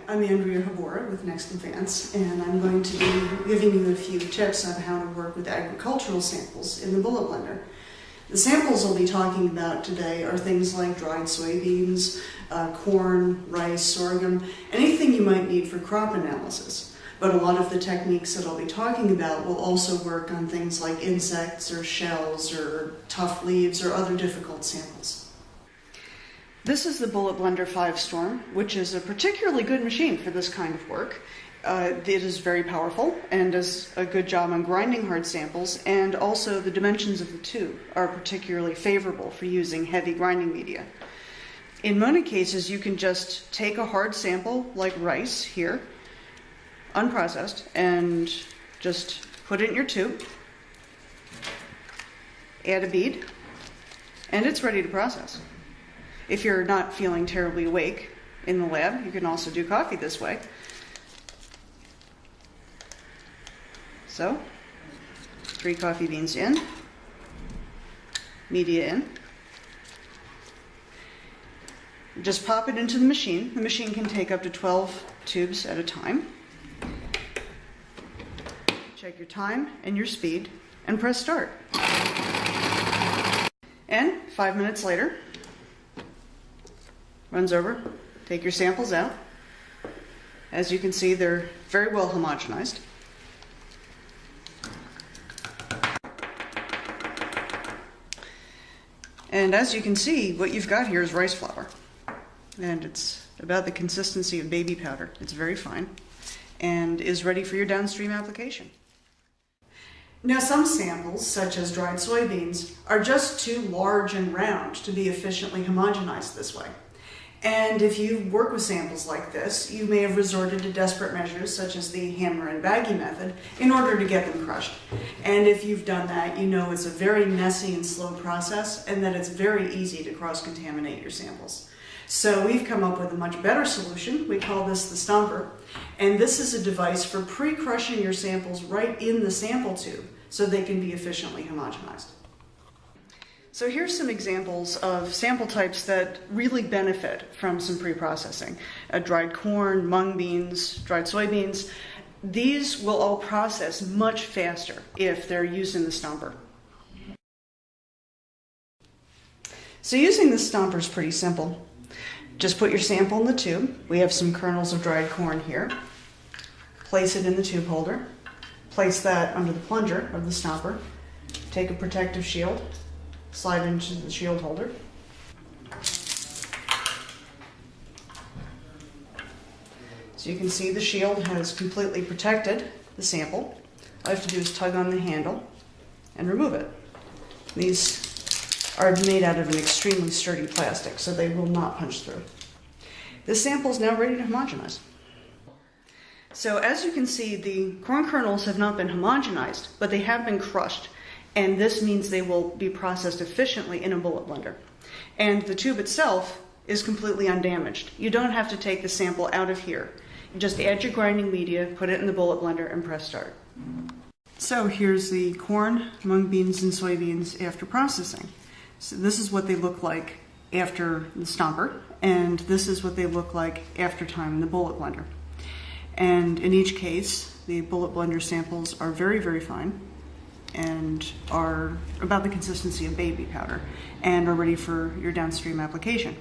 I'm Andrea Habora with Next Advance, and I'm going to be giving you a few tips on how to work with agricultural samples in the bullet blender. The samples I'll be talking about today are things like dried soybeans, corn, rice, sorghum, anything you might need for crop analysis. But a lot of the techniques that I'll be talking about will also work on things like insects or shells or tough leaves or other difficult samples. This is the Bullet Blender 5 Storm, which is a particularly good machine for this kind of work. It is very powerful and does a good job on grinding hard samples, and also the dimensions of the tube are particularly favorable for using heavy grinding media. In many cases, you can just take a hard sample like rice here, unprocessed, and just put it in your tube, add a bead, and it's ready to process. If you're not feeling terribly awake in the lab, you can also do coffee this way. So, 3 coffee beans in, media in. Just pop it into the machine. The machine can take up to 12 tubes at a time. Check your time and your speed and press start. And 5 minutes later, runs over, take your samples out. As you can see, they're very well homogenized. And as you can see, what you've got here is rice flour. And it's about the consistency of baby powder. It's very fine and is ready for your downstream application. Now, some samples, such as dried soybeans, are just too large and round to be efficiently homogenized this way. And if you work with samples like this, you may have resorted to desperate measures such as the hammer and baggie method in order to get them crushed. And if you've done that, you know it's a very messy and slow process and that it's very easy to cross-contaminate your samples. So we've come up with a much better solution. We call this the Stomper. And this is a device for pre-crushing your samples right in the sample tube so they can be efficiently homogenized. So here's some examples of sample types that really benefit from some pre-processing. Dried corn, mung beans, dried soybeans. These will all process much faster if they're used in the Stomper. So using the Stomper is pretty simple. Just put your sample in the tube. We have some kernels of dried corn here. Place it in the tube holder. Place that under the plunger of the Stomper. Take a protective shield. Slide it into the shield holder. So you can see the shield has completely protected the sample. All you have to do is tug on the handle and remove it. These are made out of an extremely sturdy plastic, so they will not punch through. This sample is now ready to homogenize. So as you can see, the corn kernels have not been homogenized, but they have been crushed. And this means they will be processed efficiently in a bullet blender. And the tube itself is completely undamaged. You don't have to take the sample out of here. You just add your grinding media, put it in the bullet blender, and press start. So here's the corn, mung beans, and soybeans after processing. So this is what they look like after the Stomper, and this is what they look like after time in the bullet blender. And in each case, the bullet blender samples are very, very fine and are about the consistency of baby powder and are ready for your downstream application.